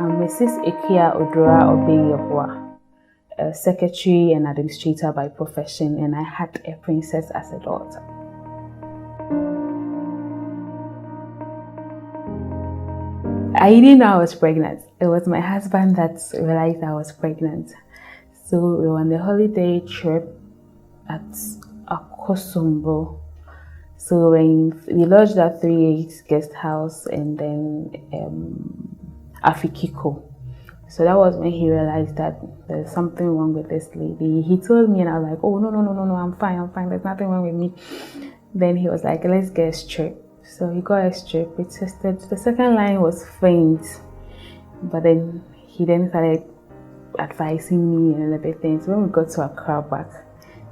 I'm Mrs. Akua Obeyewa, a secretary and administrator by profession, and I had a princess as a daughter. I didn't know I was pregnant. It was my husband that realized I was pregnant. So we were on a holiday trip at Akua. So when we lodged at 3-8 guest house and then Afikiko. So that was when he realized that there's something wrong with this lady. He told me and I was like, oh, no, I'm fine. There's nothing wrong with me. Then he was like, let's get a strip. So he got a strip. We tested. The second line was faint. But then he then started advising me and everything. So when we got to Akua back,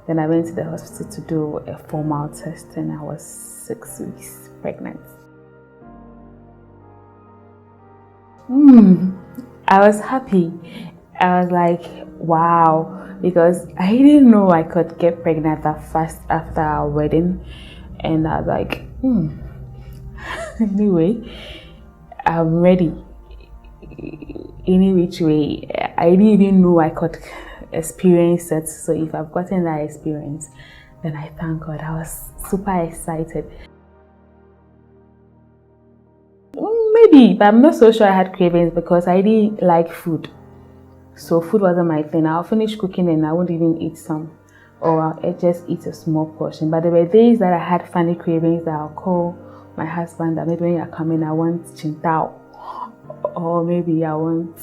then I went to the hospital to do a formal test and I was 6 weeks pregnant. I was happy. I was like, wow, because I didn't know I could get pregnant that fast after our wedding. And I was like, anyway, I'm ready. Any which way, I didn't even know I could experience it. So if I've gotten that experience, then I thank God. I was super excited. Maybe, but I'm not so sure I had cravings because I didn't like food. So food wasn't my thing. I'll finish cooking and I won't even eat some, or I'll just eat a small portion. But there were days that I had funny cravings that I'll call my husband that maybe when you're coming, I want chintao, or maybe I want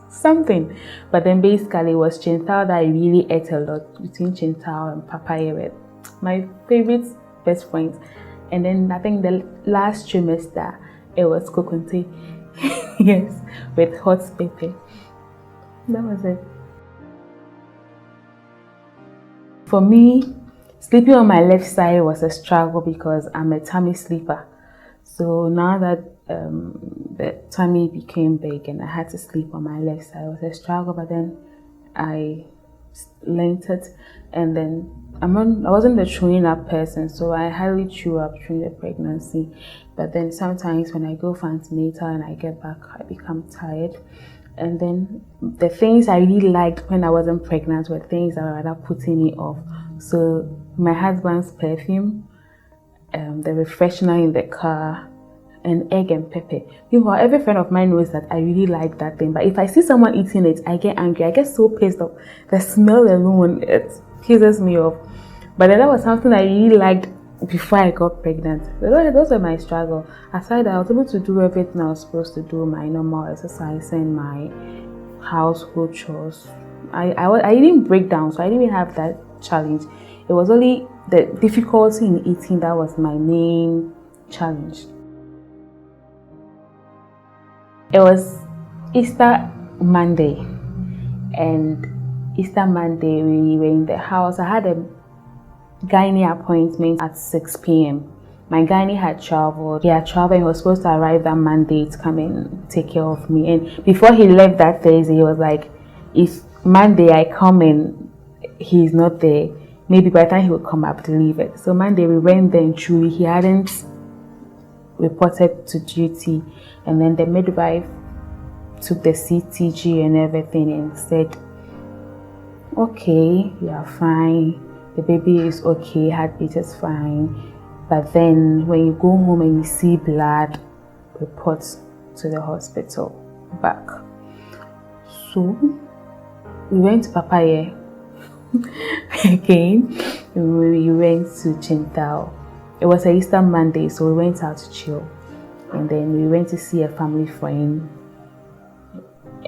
something. But then basically it was chintao that I really ate a lot, between chintao and papaya with my favorite best friends. And then I think the last trimester it was coconut, yes, with hot pepper. That was it. For me, sleeping on my left side was a struggle because I'm a tummy sleeper. So now that the tummy became big and I had to sleep on my left side, it was a struggle. But then I learned it, and then I wasn't a chewing up person, so I hardly chew up during the pregnancy. But then sometimes when I go for antenatal and I get back, I become tired. And then the things I really liked when I wasn't pregnant were things that were rather putting me off. So my husband's perfume, the refreshener in the car, and egg and pepper. Meanwhile, every friend of mine knows that I really like that thing. But if I see someone eating it, I get angry. I get so pissed off. The smell alone, it pisses me off. But then that was something I really liked before I got pregnant. Those were my struggle. Aside that, I was able to do everything I was supposed to do, my normal exercise and my household chores. I didn't break down, so I didn't even have that challenge. It was only the difficulty in eating that was my main challenge. It was Easter Monday, and Easter Monday we were in the house. I had a Ghanaian appointment at 6 p.m. My gynae had traveled. He had traveled and he was supposed to arrive that Monday to come and take care of me. And before he left that Thursday, he was like, if Monday I come and he's not there, maybe by the time he would come up to leave it. So Monday we went there and truly he hadn't reported to duty. And then the midwife took the CTG and everything and said, okay, you are fine. The baby is okay, heartbeat is fine. But then when you go home and you see blood, report to the hospital back. So we went to Papaya again. We went to Chintao. It was a Easter Monday, so we went out to chill. And then we went to see a family friend.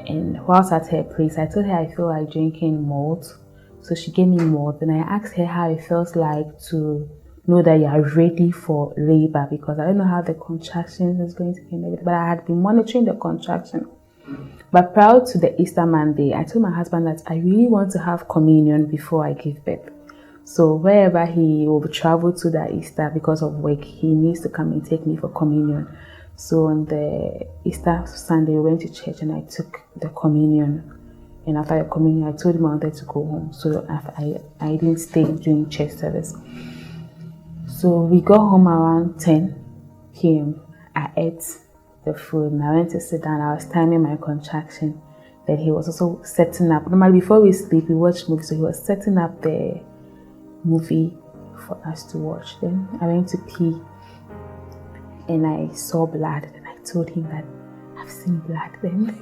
And whilst at her place, I told her I feel like drinking malt. So she gave me malt, and I asked her how it felt like to know that you are ready for labor, because I don't know how the contractions is going to be, but I had been monitoring the contraction. But prior to the Easter Monday, I told my husband that I really want to have communion before I give birth. So wherever he will travel to that Easter because of work, he needs to come and take me for communion. So on the Easter Sunday, we went to church and I took the communion. And after the communion, I told him I wanted to go home. So I didn't stay during church service. So we got home around 10 p.m. I ate the food, and I went to sit down. I was timing my contraction. Then he was also setting up. Normally, before we sleep, we watch movies, so he was setting up the movie for us to watch. Then I went to pee, and I saw blood, and I told him that I've seen blood. Then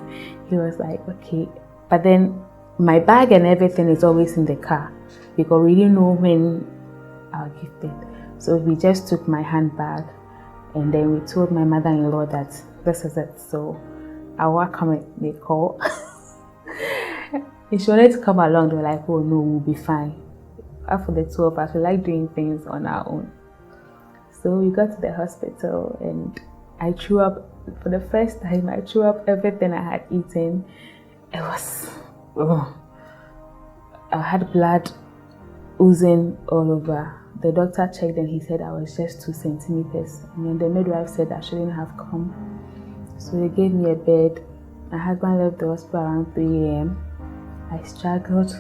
he was like, okay. But then my bag and everything is always in the car because we didn't know when I'll give birth. So we just took my handbag, and then we told my mother-in-law that this is it. So Akua come and make call. If she wanted to come along, they were like, oh no, we'll be fine. After the two of us, we like doing things on our own. So we got to the hospital, and I threw up. For the first time, I threw up everything I had eaten. It was, I had blood oozing all over. The doctor checked and he said I was just 2 centimeters. And then the midwife said I shouldn't have come. So they gave me a bed. My husband left the hospital around 3 a.m. I struggled.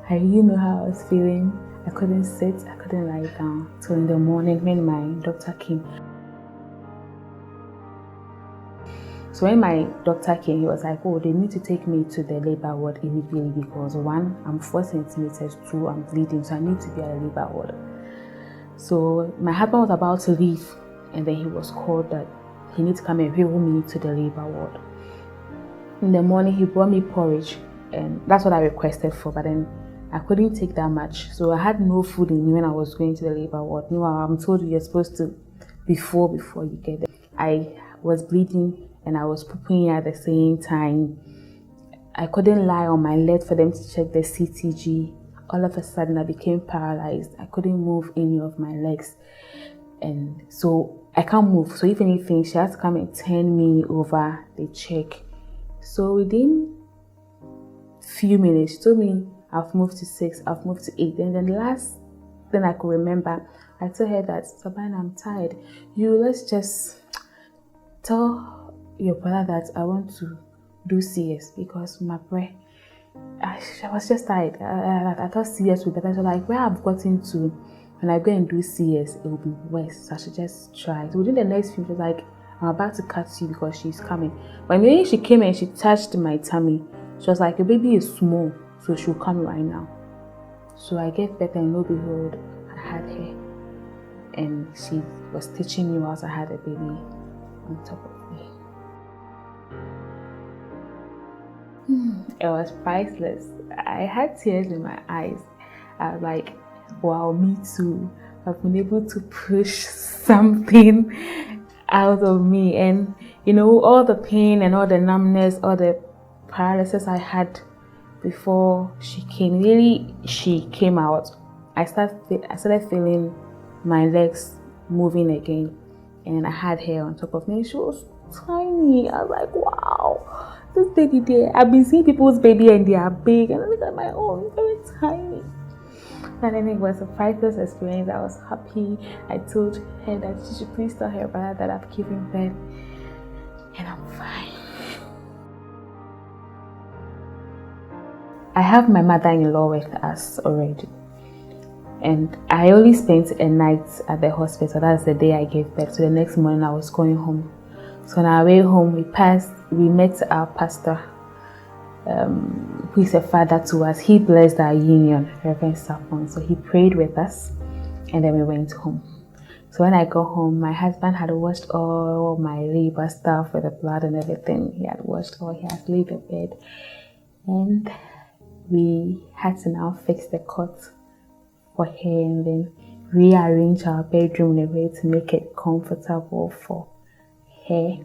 I didn't know how I was feeling. I couldn't sit, I couldn't lie down. So in the morning when my doctor came. So when my doctor came, he was like, oh, they need to take me to the labor ward immediately because 1, I'm 4 centimeters, 2, I'm bleeding, so I need to be at a labor ward. So my husband was about to leave, and then he was called that he needs to come and wheel me to the labor ward. In the morning, he brought me porridge, and that's what I requested for, but then I couldn't take that much. So I had no food in me when I was going to the labor ward. You know, I'm told you're supposed to before you get there. I was bleeding and I was pooping at the same time. I couldn't lie on my leg for them to check the CTG. All of a sudden I became paralyzed. I couldn't move any of my legs, and so I can't move. So if anything, she has to come and turn me over, they check. So within few minutes, she told me I've moved to 6, I've moved to 8. And then the last thing I could remember, I told her that, Sabina, I'm tired. Let's just tell your brother that I want to do CS because my breath, I was just tired. I thought CS would be better. So like where I've gotten to, when I go and do CS, it will be worse. So I should just try. So within the next few minutes, like, I'm about to cut you because she's coming. But when she came and she touched my tummy, she was like, your baby is small, so she'll come right now. So I gave birth, and lo and behold, I had her. And she was teaching me whilst I had a baby on top of me. It was priceless. I had tears in my eyes. I was like, wow, me too. I've been able to push something out of me. And you know, all the pain and all the numbness, all the paralysis I had before she came, really she came out. I started feeling my legs moving again, and I had her on top of me. She was tiny. I was like, wow, this baby there. I've been seeing people's baby and they are big, and I look at my own, very tiny. And then it was a priceless experience. I was happy. I told her that she should please tell her brother that I've given birth and I'm fine. I have my mother-in-law with us already, and I only spent a night at the hospital. That's the day I gave birth. So the next morning I was going home. So on our way home, we met our pastor, who is a father to us. He blessed our union, Reverend Sapon. So he prayed with us, and then we went home. So when I got home, my husband had washed all my labor stuff with the blood and everything. He had washed all. He had laid the bed, and we had to now fix the cot for her and then rearrange our bedroom in a way to make it comfortable for her.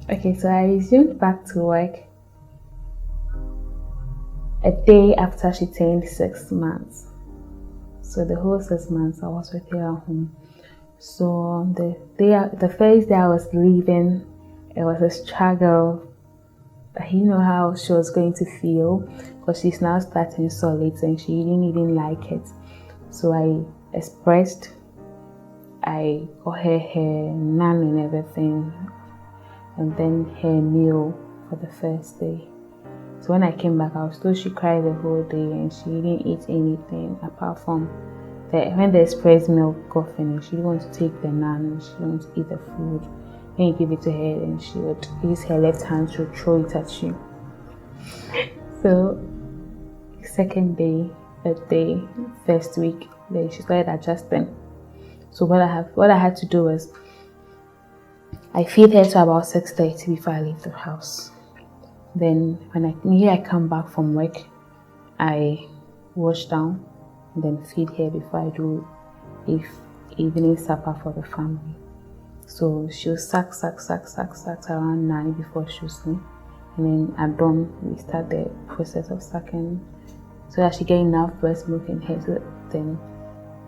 Okay, so I resumed back to work a day after she turned 6 months. So the whole 6 months I was with her at home. So the first day I was leaving, it was a struggle. I didn't know how she was going to feel because she's now starting solids and she didn't even like it. So I expressed, I got her naan and everything, and then her meal for the first day. So when I came back, I was told she cried the whole day and she didn't eat anything apart from when the express milk got finished, she didn't want to take the naan, she didn't want to eat the food. When you give it to her, then she would use her left hand to throw it at you. So, second day, third day, first week, then she started adjusting. So what I had to do was, I feed her to about 6:30 before I leave the house. Then when I come back from work, I wash down and then feed her before I do evening supper for the family. So she'll suck around 9 before she'll sleep. And then at dawn, we start the process of sucking so that she get enough breast milk in her, so then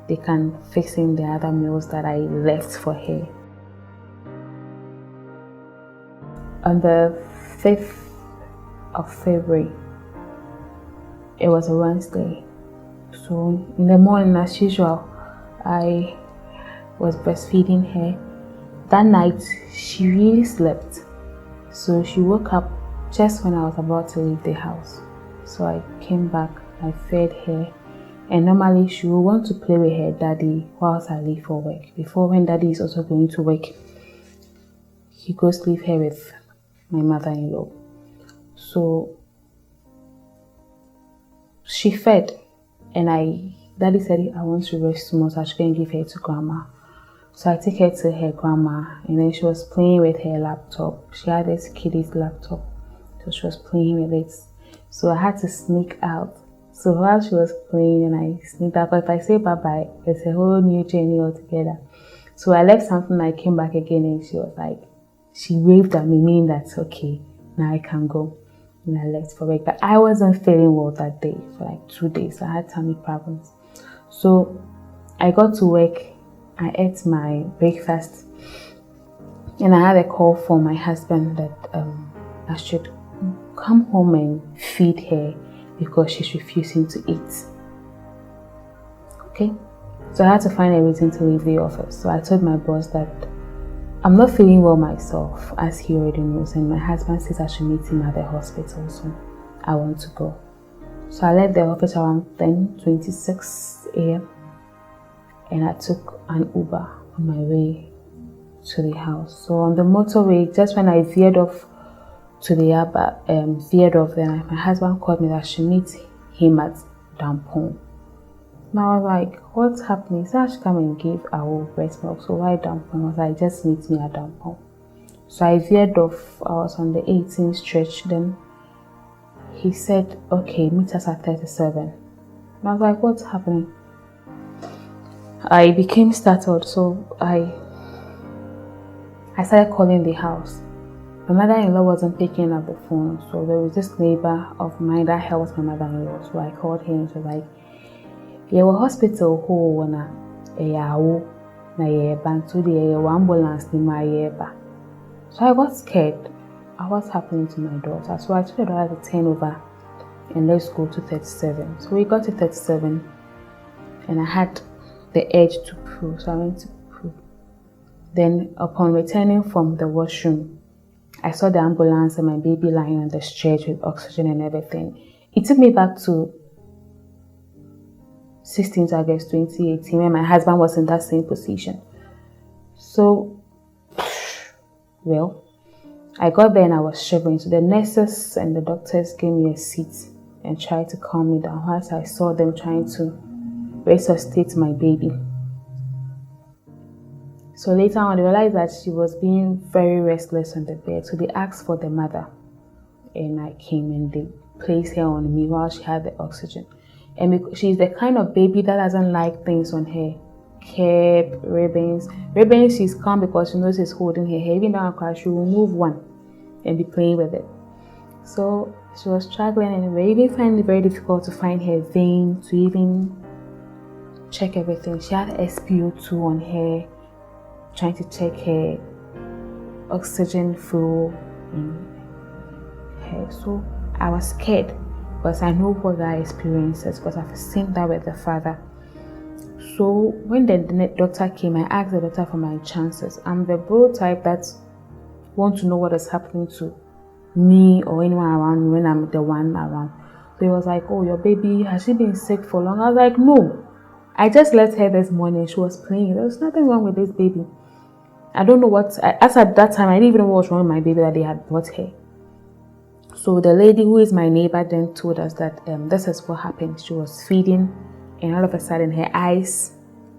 they can fix in the other meals that I left for her. On the 5th of February, it was a Wednesday. So in the morning, as usual, I was breastfeeding her. That night, she really slept. So she woke up just when I was about to leave the house. So I came back, I fed her, and normally she will want to play with her daddy whilst I leave for work. Before, when daddy is also going to work, he goes leave her with my mother-in-law. So she fed, and daddy said I want to rest more, so I should go and give her to grandma. So I take her to her grandma, and then she was playing with her laptop. She had this kiddie's laptop, so she was playing with it. So I had to sneak out. So while she was playing, and I sneaked out, but if I say bye-bye, it's a whole new journey altogether. So I left something, I came back again, and she was like, she waved at me, meaning that's okay, now I can go. And I left for work. But I wasn't feeling well that day for like 2 days. I had tummy problems. So I got to work, I ate my breakfast, and I had a call from my husband that I should come home and feed her because she's refusing to eat. Okay? So I had to find a reason to leave the office. So I told my boss that I'm not feeling well myself, as he already knows, and my husband says I should meet him at the hospital, so I want to go. So I left the office around 10:26 a.m. and I took an Uber on my way to the house. So on the motorway, just when I veered off to the then my husband called me that I should meet him at Dampong. And I was like, what's happening? He said I should come and give our breast milk. So why Dampong? I was like, just meet me at Dampong. So I veered off. I was on the 18th stretch. Then he said, okay, meet us at 37. And I was like, what's happening? I became startled. So I started calling the house. My mother-in-law wasn't picking up the phone. So there was this neighbor of mine that helps my mother-in-law. So I called her and she was like, yeah, hospital who na yawo na yeba to the ambulance ni my yeba. So I got scared. What's happening to my daughter? So I told her daughter to turn over and let's go to 37. So we got to 37 and I had the urge to poo. So I went to poo. Then upon returning from the washroom, I saw the ambulance and my baby lying on the stretch with oxygen and everything. It took me back to 16th August 2018 when my husband was in that same position. So, well, I got there and I was shivering. So the nurses and the doctors gave me a seat and tried to calm me down whilst I saw them trying to resuscitate my baby. So later on, they realized that she was being very restless on the bed. So they asked for the mother. And I came and they placed her on me while she had the oxygen. And she's the kind of baby that doesn't like things on her. Cape, ribbons. Ribbons, she's calm because she knows she's holding her hair. Even down her she will remove one and be playing with it. So she was struggling and we even find it very difficult to find her vein, to even check everything. She had SpO2 on her, trying to check her oxygen flow in her. So I was scared because I know what that experience is because I've seen that with the father. So when the doctor came, I asked the doctor for my chances. I'm the bro type that want to know what is happening to me or anyone around me when I'm the one around. So he was like, oh, your baby, has she been sick for long? I was like, no, I just left her this morning. She was playing. There was nothing wrong with this baby. I don't know what, as at that time, I didn't even know what was wrong with my baby that they had brought her. So the lady who is my neighbor then told us that this is what happened. She was feeding, and all of a sudden her eyes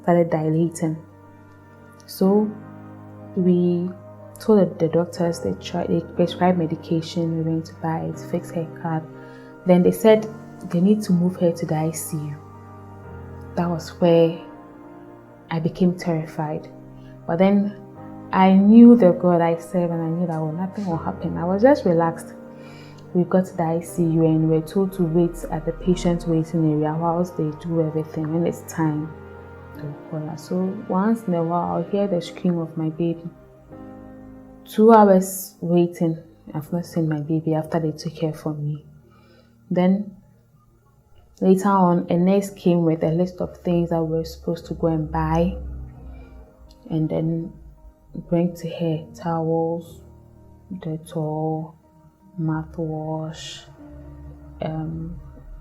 started dilating. So we told the doctors, they prescribed medication. We went to buy it, fix her card. Then they said they need to move her to the ICU. That was where I became terrified. But then I knew the God I served, and I knew that nothing will happen. I was just relaxed. We got to the ICU and we were told to wait at the patient waiting area whilst they do everything. When it's time, they'll call us. So once in a while, I'll hear the scream of my baby. 2 hours waiting. I've not seen my baby after they took her from me. Then later on, a nurse came with a list of things that we were supposed to go and buy, and then bring to her towels, Dettol, mouthwash,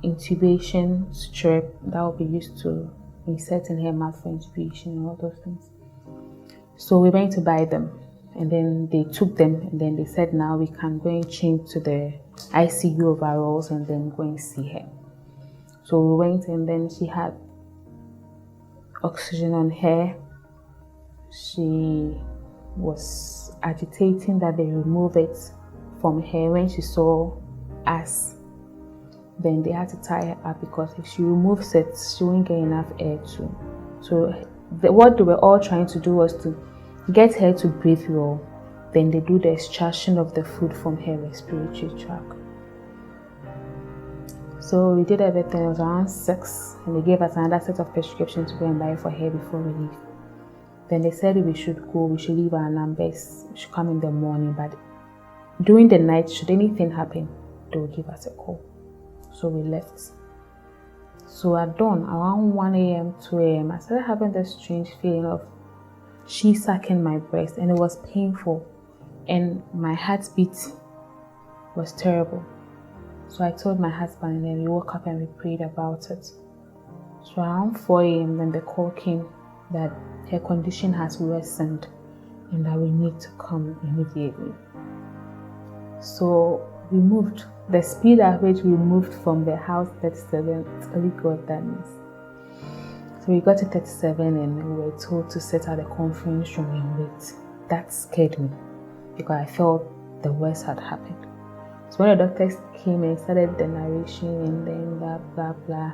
intubation strip that will be used to insert in her mouth for intubation and all those things. So we went to buy them, and then they took them, and then they said now we can go and change to the ICU overalls and then go and see her. So we went, and then she had oxygen on her. She was agitating that they remove it from her. When she saw us, then they had to tie her up, because if she removes it, she won't get enough air to. So what they were all trying to do was to get her to breathe well. Then they do the extraction of the food from her respiratory tract. So we did everything. It was around 6, and they gave us another set of prescriptions to go and buy for her before we leave. Then they said we should leave our numbers, we should come in the morning, but during the night, should anything happen, they will give us a call. So we left. So at dawn, around 1 a.m., 2 a.m., I started having this strange feeling of she sucking my breast, and it was painful, and my heartbeat was terrible. So I told my husband, and then we woke up and we prayed about it. So around 4 a.m., then the call came that her condition has worsened and that we need to come immediately. So we moved. The speed at which we moved from the house 37, it's only God that knows. So we got to 37 and we were told to sit at the conference room and wait. That scared me because I felt the worst had happened. So when the doctors came and started the narration and then blah blah blah,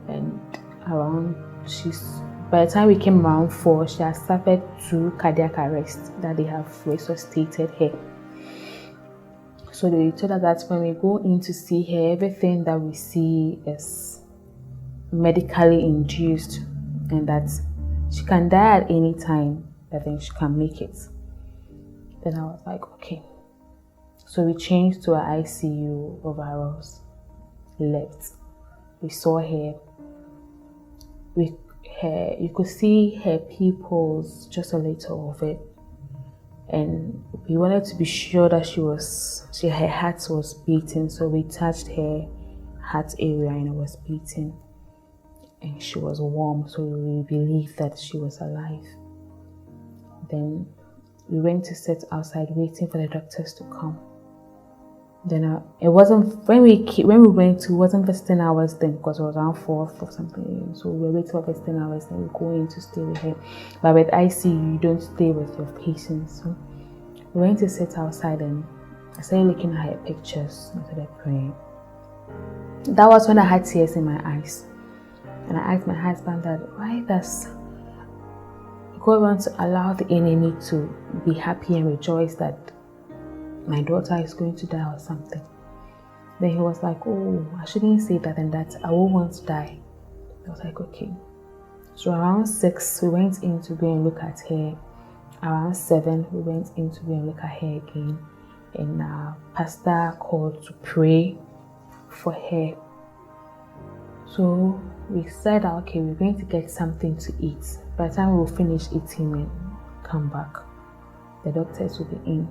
and by the time we came around 4, she has suffered 2 cardiac arrests that they have resuscitated her. So they told us that when we go in to see her, everything that we see is medically induced, and that she can die at any time, but then she can make it. Then I was like, okay. So we changed to our ICU overalls, left. We saw her. You could see her pupils, just a little of it. And we wanted to be sure that her heart was beating. So we touched her heart area and it was beating. And she was warm, so we believed that she was alive. Then we went to sit outside waiting for the doctors to come. Then it wasn't when we went to, it wasn't visiting hours then, because it was around 4 or something. So we were waiting for visiting hours, then we go in to stay with her. But with ICU, you don't stay with your patients. So we went to sit outside, and I started looking at her pictures and started praying. That was when I had tears in my eyes, and I asked my husband that why does God want to allow the enemy to be happy and rejoice that my daughter is going to die or something. Then he was like, oh, I shouldn't say that and that. I won't want to die. I was like, okay. So around 6, we went in to go and look at her. Around 7, we went in to go and look at her again. And pastor called to pray for her. So we said, okay, we're going to get something to eat. By the time we'll finish eating and come back, the doctors will be in.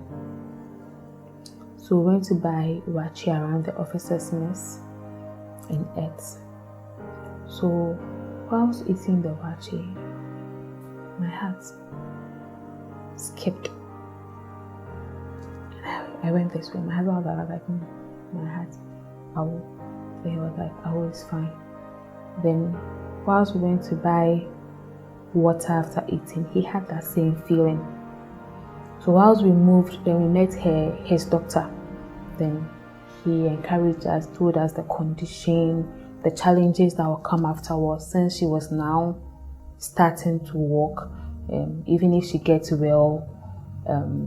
So we went to buy wachi around the officers' mess and ate. So whilst eating the waakye, my heart skipped. I went this way. My husband was like, my heart, he was like, it's fine. Then, whilst we went to buy water after eating, he had that same feeling. So whilst we moved, then we met his doctor. Then he encouraged us, told us the condition, the challenges that will come afterwards, since she was now starting to walk. Even if she gets well,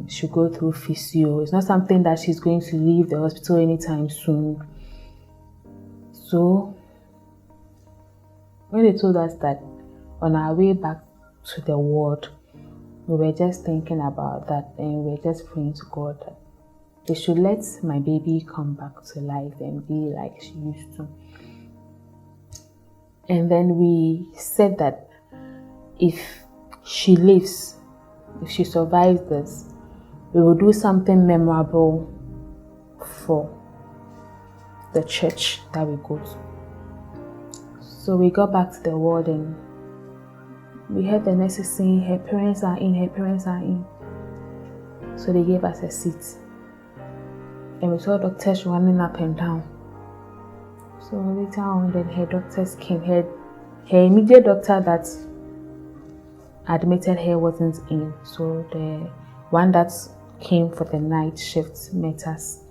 she'll go through physio. It's not something that she's going to leave the hospital anytime soon. So when they told us that on our way back to the ward, we were just thinking about that, and we were just praying to God that they should let my baby come back to life and be like she used to. And then we said that if she lives, if she survives this, we will do something memorable for the church that we go to. So we got back to the ward and we heard the nurses saying, her parents are in. So they gave us a seat. And we saw doctors running up and down. So later on, then her doctors came. Her immediate doctor that admitted her wasn't in. So the one that came for the night shift met us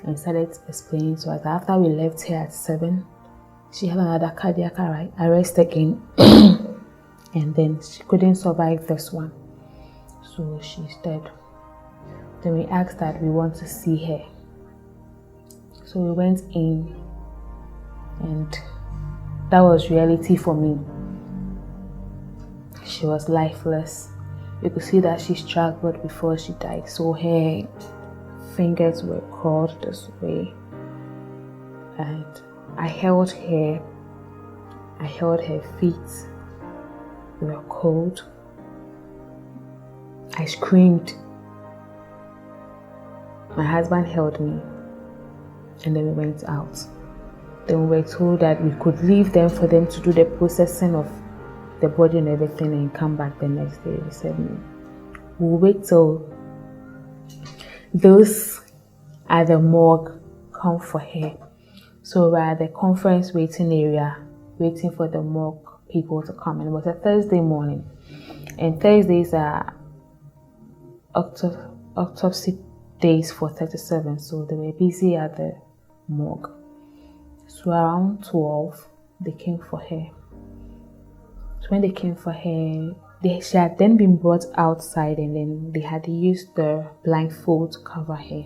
and started explaining to us that after we left here at 7, she had another cardiac arrest again. And then she couldn't survive this one. So she's dead. Then we asked that we want to see her. So we went in, and that was reality for me. She was lifeless. You could see that she struggled before she died. So her fingers were curled this way. And I held her feet. They were cold. I screamed. My husband held me, and then we went out. Then we were told that we could leave them for them to do the processing of the body and everything and come back the next day. We said, no, we'll wait till those at the morgue come for her. So we're at the conference waiting area, waiting for the morgue people to come. And it was a Thursday morning. And Thursdays are autopsy days for 37. So they were busy at the morgue. So around 12, they came for her. So when they came for her, she had then been brought outside, and then they had used the blindfold to cover her.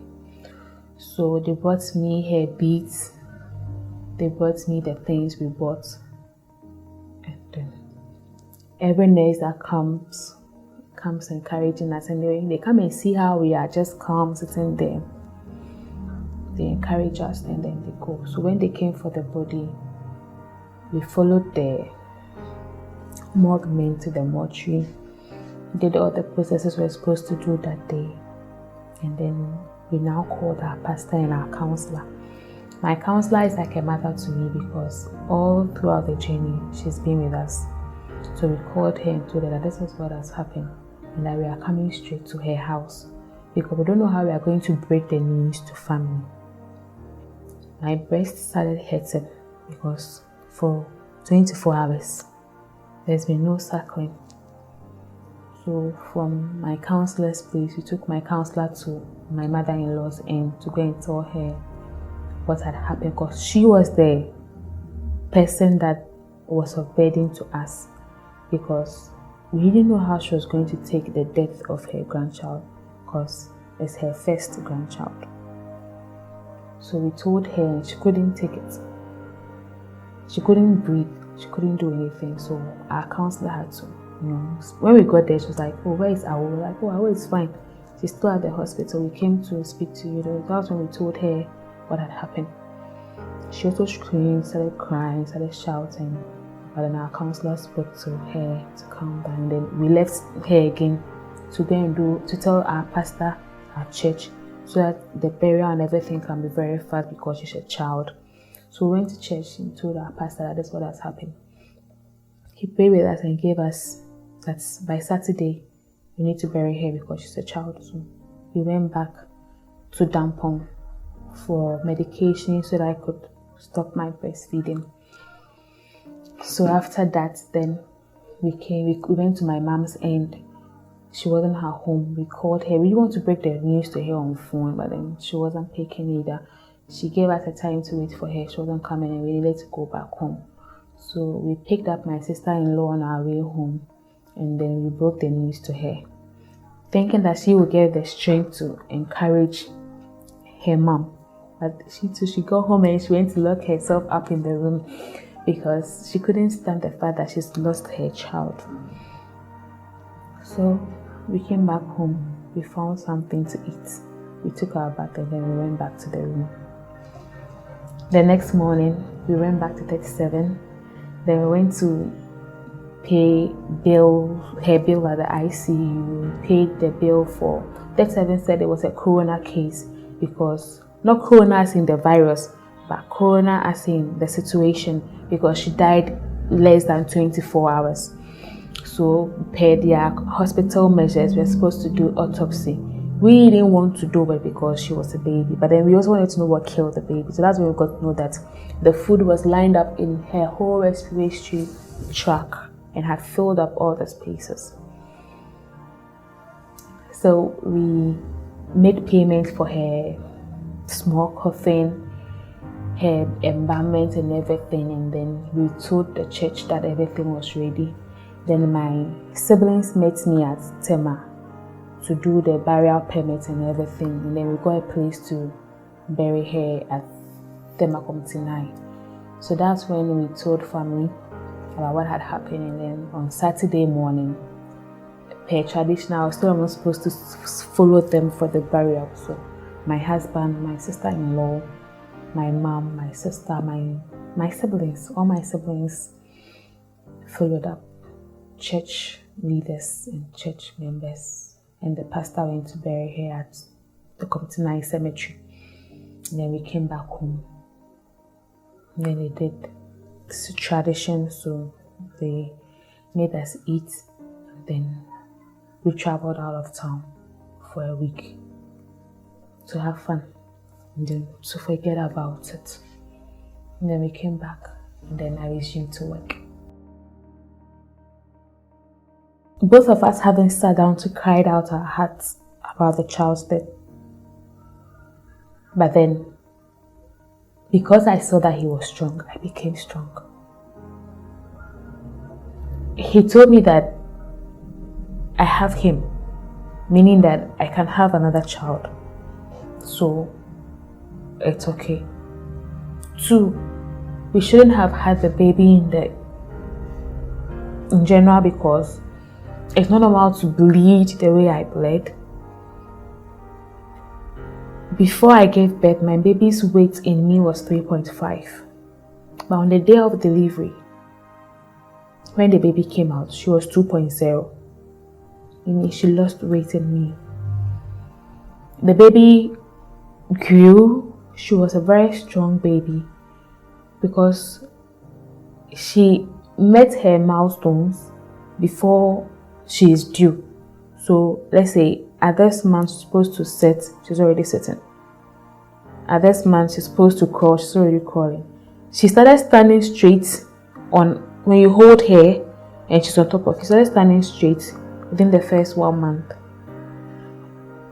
So they brought me her beads. They brought me the things we bought. And then every nurse that comes encouraging us, and they come and see how we are just calm sitting there. They encourage us and then they go. So when they came for the body, we followed the morgue men to the mortuary, did all the processes we were supposed to do that day, and then we now called our pastor and our counselor. My counselor is like a mother to me because all throughout the journey she's been with us. So we called her and told her that this is what has happened and that we are coming straight to her house because we don't know how we are going to break the news to family. My breast started hurting because for 24 hours there's been no suckling. So from my counselor's place, we took my counselor to my mother-in-law's end to go and tell her what had happened, because she was the person that was of burden to us, because we didn't know how she was going to take the death of her grandchild, because it's her first grandchild. So we told her and she couldn't take it. She couldn't breathe. She couldn't do anything. So our counselor had to, when we got there, she was like, oh, where is Akua? We were like, oh, Akua is fine. She's still at the hospital. We came to speak to you. That was when we told her what had happened. She also screamed, started crying, started shouting. But then our counselor spoke to her to calm down. And then we left her again to go and to tell our pastor, our church, so that the burial and everything can be very fast because she's a child. So we went to church and told our pastor that this is what has happened. he prayed with us and gave us that by Saturday we need to bury her because she's a child. So we went back to Dampong for medication so that I could stop my breastfeeding. So after that, then we went to my mom's end. She wasn't at home. We called her. We want to break the news to her on the phone, but then she wasn't picking either. She gave us a time to wait for her. She wasn't coming and we needed to go back home. So we picked up my sister-in-law on our way home and then we broke the news to her, thinking that she would get the strength to encourage her mom. But she got home and she went to lock herself up in the room because she couldn't stand the fact that she's lost her child. So we came back home, we found something to eat, we took our bath and then we went back to the room. The next morning, we went back to 37, then we went to pay her bill at the ICU, paid the bill for 37 said it was a corona case because, not corona as in the virus, but corona as in the situation because she died less than 24 hours. So per their hospital measures, we're supposed to do autopsy. We didn't want to do it because she was a baby, but then we also wanted to know what killed the baby. So that's when we got to know that the food was lined up in her whole respiratory tract and had filled up all the spaces. So we made payments for her small coffin, her embalmment and everything, and then we told the church that everything was ready. Then my siblings met me at Tema to do the burial permit and everything, and then we got a place to bury her at Tema Komtinai. So that's when we told family about what had happened, and then on Saturday morning, per tradition, I was still not supposed to follow them for the burial. So my husband, my sister-in-law, my mom, my sister, my siblings, all my siblings followed up. Church leaders and church members, and the pastor went to bury her at the Komtinai cemetery. And then we came back home. And then they did this tradition, so they made us eat. And then we traveled out of town for a week to have fun and then to forget about it. And then we came back and then I resumed to work. Both of us haven't sat down to cry out our hearts about the child's death. But then, because I saw that he was strong, I became strong. He told me that I have him, meaning that I can have another child. So, it's okay. 2, we shouldn't have had the baby in general because it's not normal to bleed the way I bled. Before I gave birth, my baby's weight in me was 3.5. But on the day of delivery, when the baby came out, she was 2.0. Meaning she lost weight in me. The baby grew. She was a very strong baby because she met her milestones before she is due. So let's say at this month she's supposed to sit, she's already sitting. At this month she's supposed to crawl, she's already crawling. She started standing straight on, when you hold her and she's on top of you, she started standing straight within the first 1 month.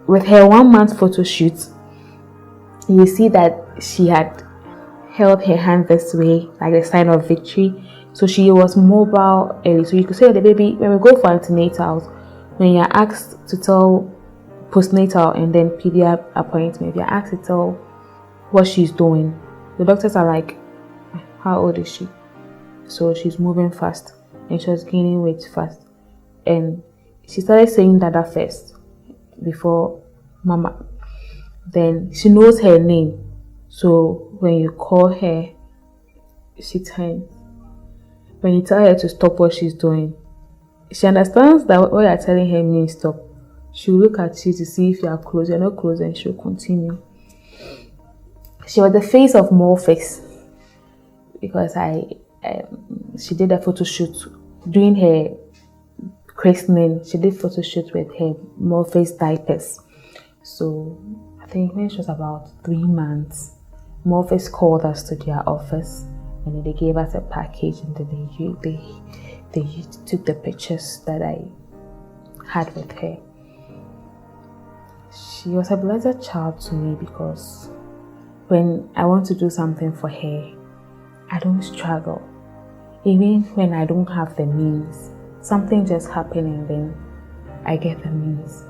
With her 1 month photo shoot, you see that she had held her hand this way, like a sign of victory. So she was mobile early. So you could say that the baby, when we go for antenatals, when you're asked to tell postnatal and then pediatric appointment, you're asked to tell what she's doing. The doctors are like, how old is she? So she's moving fast and she was gaining weight fast. And she started saying Dada first before Mama. Then she knows her name. So when you call her, she turns. When you tell her to stop what she's doing, she understands that what you're telling her means stop. She'll look at you to see if you're close. You're not close, and she'll continue. She was the face of more face because she did a photo shoot During her christening, she did photo shoot with her Morpheus diapers. So I think when she was about 3 months, Morpheus called us to their office, and then they gave us a package, and then they took the pictures that I had with her. She was a blessed child to me because when I want to do something for her, I don't struggle. Even when I don't have the means, something just happened and then I get the means.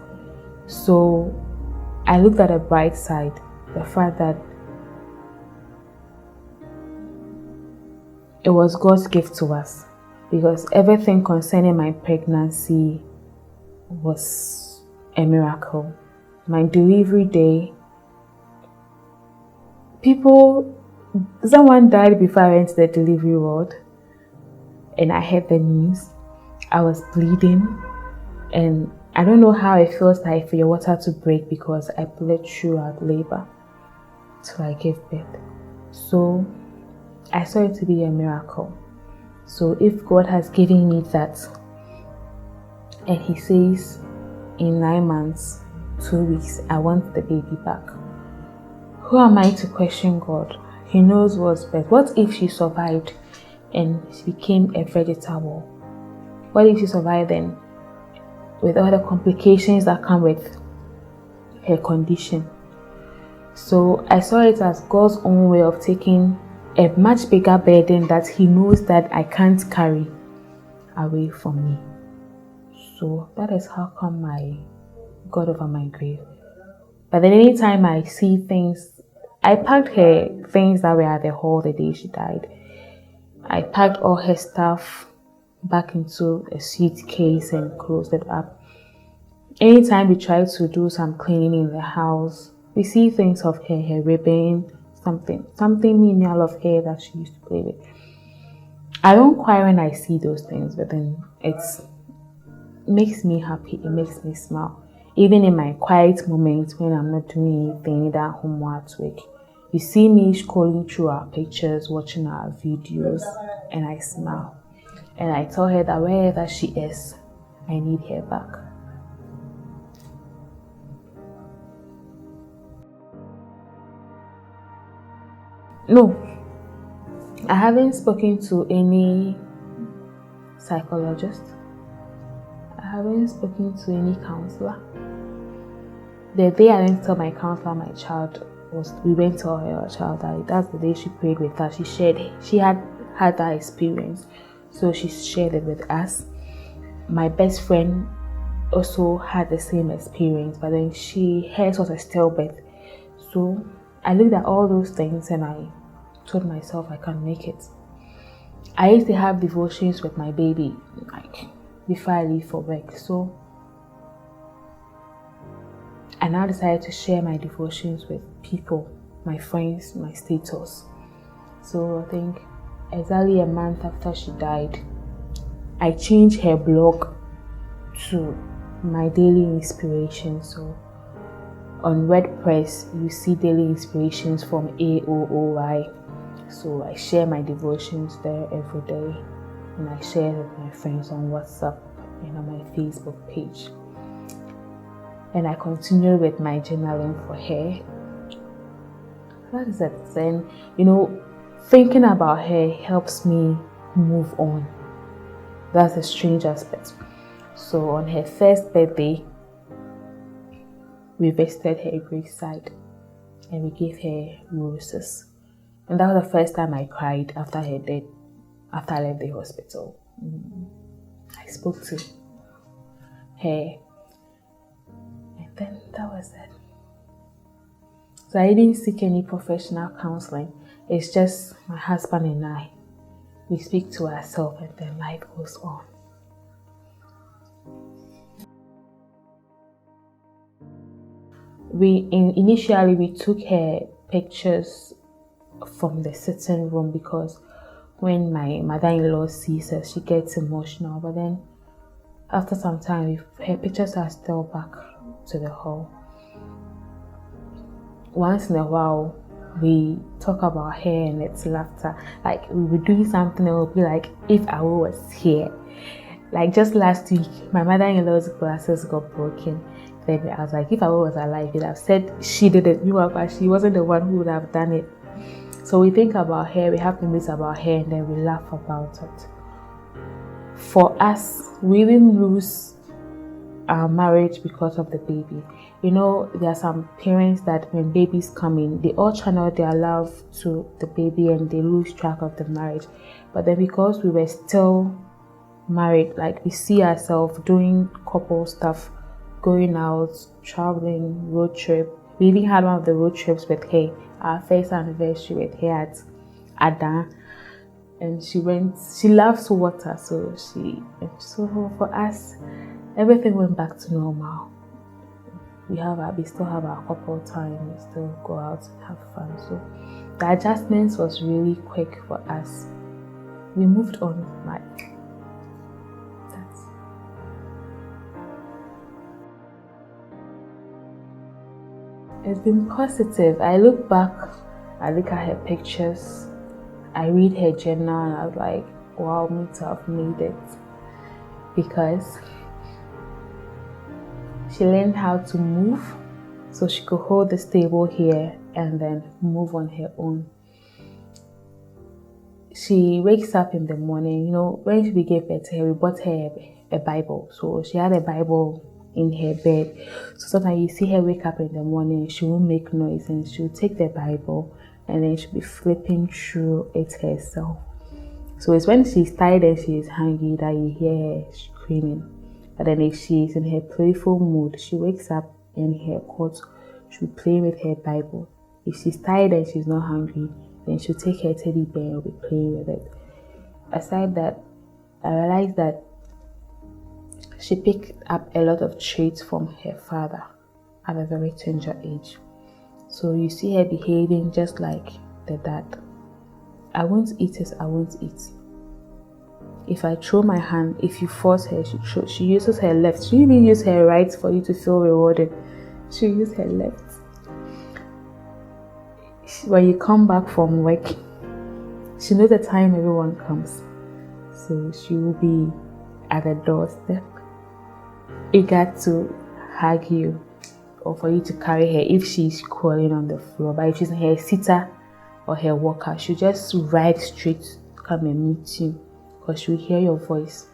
So I looked at the bright side, the fact that it was God's gift to us, because everything concerning my pregnancy was a miracle. My delivery day, someone died before I went to the delivery ward, and I heard the news. I was bleeding, and I don't know how it feels like for your water to break, because I bled throughout labor till I gave birth. So I saw it to be a miracle. So if God has given me that, and He says in 9 months, 2 weeks, I want the baby back, who am I to question God? He knows what's best. What if she survived and she became a vegetable? What if she survived then with all the complications that come with her condition? So I saw it as God's own way of taking a much bigger burden that He knows that I can't carry away from me. So that is how come I got over my grief. But then anytime I see things, I packed her things that were at the hall the day she died. I packed all her stuff back into a suitcase and closed it up. Anytime we try to do some cleaning in the house, we see things of her ribbon, something menial of hair that she used to play with. I don't cry when I see those things, but then it makes me happy, it makes me smile. Even in my quiet moments when I'm not doing anything, either at home or at work, you see me scrolling through our pictures, watching our videos, and I smile. And I tell her that wherever she is, I need her back. No, I haven't spoken to any psychologist. I haven't spoken to any counselor. The day I went to tell my counselor we went to her child died. That's the day she prayed with us. She had that experience, so she shared it with us. My best friend also had the same experience, but then hers was a stillbirth. So I looked at all those things and I told myself I can make it. I used to have devotions with my baby, like before I leave for work. So I now decided to share my devotions with people, my friends, my status. So I think exactly a month after she died, I changed her blog to my daily inspiration. So on WordPress, you see daily inspirations from AOOY. So I share my devotions there every day, and I share it with my friends on WhatsApp and on my Facebook page. And I continue with my journaling for her. That is it. Then, thinking about her helps me move on. That's a strange aspect. So on her first birthday, we visited her graveside and we gave her roses. And that was the first time I cried after her death, after I left the hospital. I spoke to her. And then that was it. So I didn't seek any professional counseling. It's just my husband and I. We speak to ourselves and then life goes on. Initially we took her pictures from the sitting room, because when my mother-in-law sees her, she gets emotional. But then after some time, her pictures are still back to the hall. Once in a while, we talk about her and it's laughter. Like we were doing something and we'll be like, if Akua was here. Like just last week, my mother-in-law's glasses got broken. Then I was like, if I was alive, you'd have said she did it. But she wasn't the one who would have done it. So we think about her, we have memories about her, and then we laugh about it. For us, we didn't lose our marriage because of the baby. You know, there are some parents that when babies come in, they all channel their love to the baby and they lose track of the marriage. But then because we were still married, like we see ourselves doing couple stuff, going out, traveling, road trip. We even had one of the road trips with her, our first anniversary with her at Ada. And she loves water, so for us, everything went back to normal. We still have our couple time, we still go out and have fun. So the adjustments was really quick for us. We moved on like that. It's been positive. I look back, I look at her pictures, I read her journal, and I was like, wow, me to have made it. Because she learned how to move, so she could hold the stable here and then move on her own. She wakes up in the morning, you know, when we gave birth to her, we bought her a Bible. So she had a Bible in her bed. So sometimes you see her wake up in the morning, she won't make noise and she'll take the Bible and then she'll be flipping through it herself. So it's when she's tired and she's hungry that you hear her screaming. But then if she's in her playful mood, she wakes up in her cot, she'll play with her Bible. If she's tired and she's not hungry, then she'll take her teddy bear and be playing with it. Aside that, I realized that she picked up a lot of traits from her father at a very tender age. So you see her behaving just like the dad. I won't eat it, I won't eat. If I throw my hand, if you force her, she uses her left. She even uses her right for you to feel rewarded. She uses her left. When you come back from work, she knows the time everyone comes. So she will be at the doorstep, eager to hug you or for you to carry her if she's crawling on the floor. But if she's in her sitter or her walker, she'll just ride straight to come and meet you because she'll hear your voice.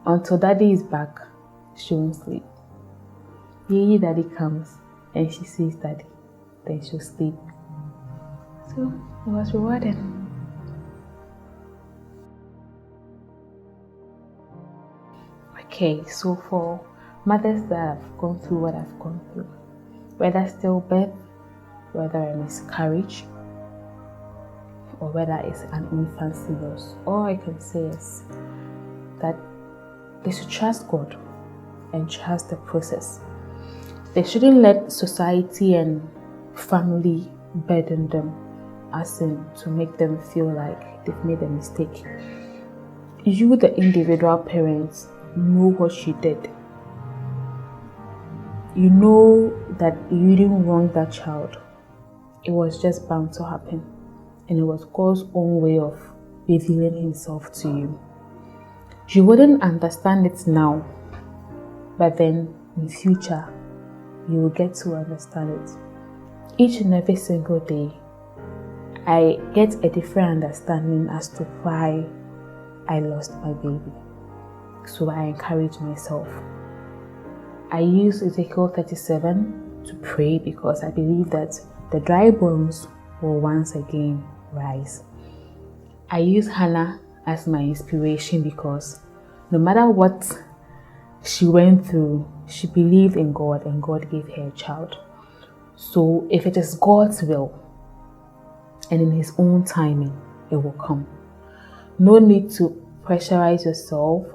Until daddy is back, she won't sleep. Yay, daddy comes and she sees daddy, then she'll sleep. So it was rewarding. Okay, so for mothers that have gone through what I've gone through, whether stillbirth, whether a miscarriage, or whether it's an infancy loss, all I can say is that they should trust God and trust the process. They shouldn't let society and family burden them, as in to make them feel like they've made a mistake. You, the individual parents, know what you did. You know that you didn't wrong that child. It was just bound to happen. And it was God's own way of revealing himself to you. You wouldn't understand it now, but then in future, you will get to understand it. Each and every single day, I get a different understanding as to why I lost my baby. So I encourage myself. I use Ezekiel 37 to pray because I believe that the dry bones will once again rise. I use Hannah as my inspiration because no matter what she went through, she believed in God and God gave her a child. So if it is God's will and in his own timing, it will come. No need to pressurize yourself.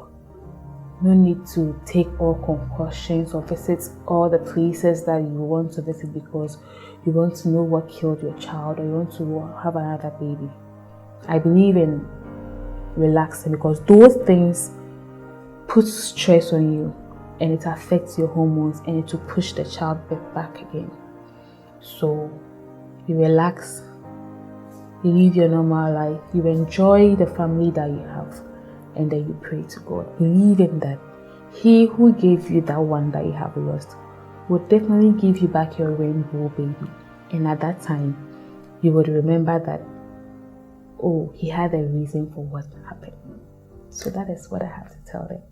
No need to take all concussions or visit all the places that you want to visit because you want to know what killed your child or you want to have another baby. I believe in relaxing because those things put stress on you and it affects your hormones and it will push the childbirth back again. So you relax, you live your normal life, you enjoy the family that you have, and then you pray to God, believing that He who gave you that one that you have lost will definitely give you back your rainbow baby. And at that time, you would remember that, oh, He had a reason for what happened. So that is what I have to tell them.